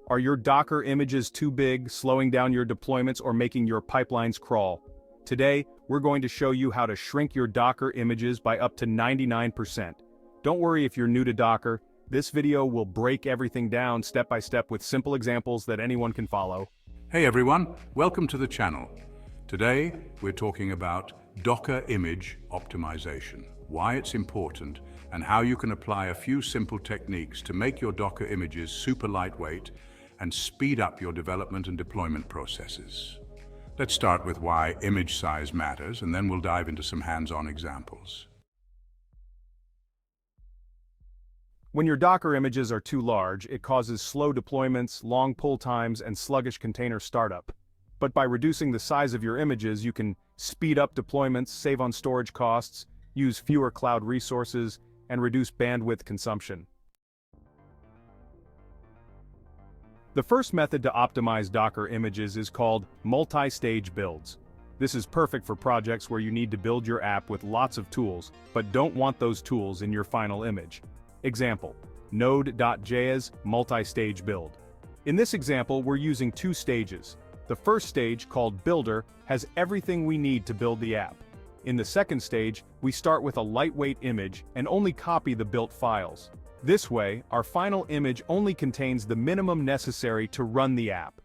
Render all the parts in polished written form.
Are your Docker images too big, slowing down your deployments or making your pipelines crawl? Today, we're going to show you how to shrink your Docker images by up to 99%. Don't worry if you're new to Docker, this video will break everything down step by step with simple examples that anyone can follow. Hey everyone, welcome to the channel. Today, we're talking about Docker image optimization, why it's important, and how you can apply a few simple techniques to make your Docker images super lightweight and speed up your development and deployment processes. Let's start with why image size matters, and then we'll dive into some hands-on examples. When your Docker images are too large, it causes slow deployments, long pull times, and sluggish container startup. But by reducing the size of your images, you can speed up deployments, save on storage costs, use fewer cloud resources, and reduce bandwidth consumption. The first method to optimize Docker images is called multi-stage builds. This is perfect for projects where you need to build your app with lots of tools, but don't want those tools in your final image. Example, node.js multi-stage build. In this example, we're using two stages. The first stage, called Builder, has everything we need to build the app. In the second stage, we start with a lightweight image and only copy the built files. This way, our final image only contains the minimum necessary to run the app.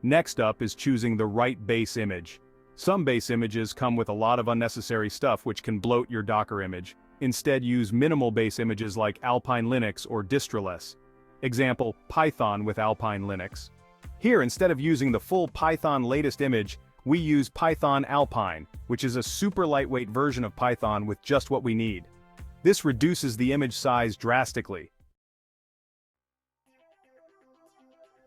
Next up is choosing the right base image. Some base images come with a lot of unnecessary stuff which can bloat your Docker image. Instead, use minimal base images like Alpine Linux or Distroless. Example, Python with Alpine Linux. Here, instead of using the full Python latest image, we use Python Alpine, which is a super lightweight version of Python with just what we need. This reduces the image size drastically.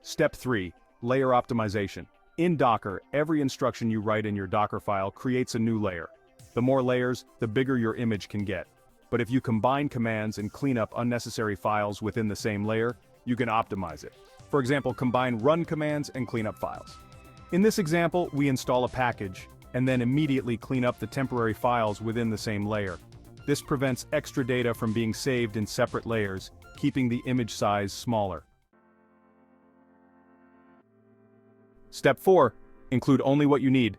Step 3. Layer optimization. In Docker, every instruction you write in your Docker file creates a new layer. The more layers, the bigger your image can get. But if you combine commands and clean up unnecessary files within the same layer, you can optimize it. For example, combine run commands and clean up files. In this example, we install a package, and then immediately clean up the temporary files within the same layer. This prevents extra data from being saved in separate layers, keeping the image size smaller. Step 4. Include only what you need.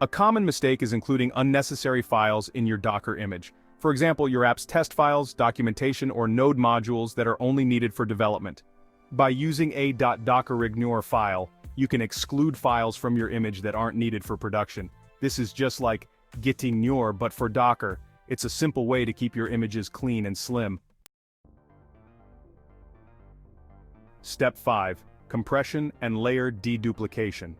A common mistake is including unnecessary files in your Docker image. For example, your app's test files, documentation, or node modules that are only needed for development. By using a .dockerignore file, you can exclude files from your image that aren't needed for production. This is just like gitignore, but for Docker. It's a simple way to keep your images clean and slim. Step 5. Compression and layer deduplication.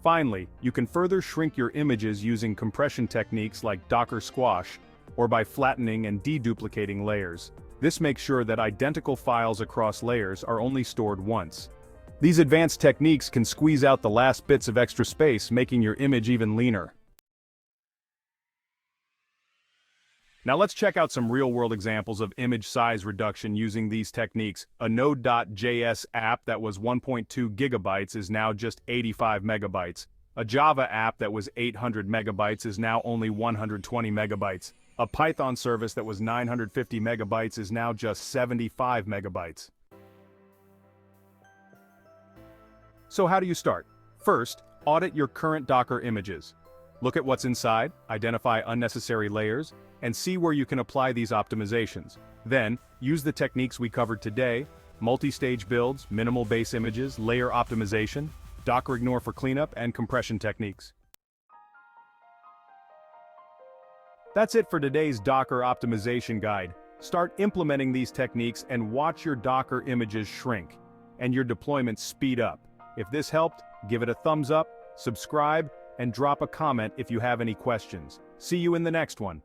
Finally, you can further shrink your images using compression techniques like Docker Squash, or by flattening and deduplicating layers. This makes sure that identical files across layers are only stored once. These advanced techniques can squeeze out the last bits of extra space, making your image even leaner. Now let's check out some real-world examples of image size reduction using these techniques. A Node.js app that was 1.2 gigabytes is now just 85 megabytes. A Java app that was 800 megabytes is now only 120 megabytes. A Python service that was 950 megabytes is now just 75 megabytes. So how do you start? First, audit your current Docker images. Look at what's inside, identify unnecessary layers, and see where you can apply these optimizations. Then, use the techniques we covered today: multi-stage builds, minimal base images, layer optimization, Dockerignore for cleanup, and compression techniques. That's it for today's Docker optimization guide. Start implementing these techniques and watch your Docker images shrink, and your deployments speed up. If this helped, give it a thumbs up, subscribe, and drop a comment if you have any questions. See you in the next one.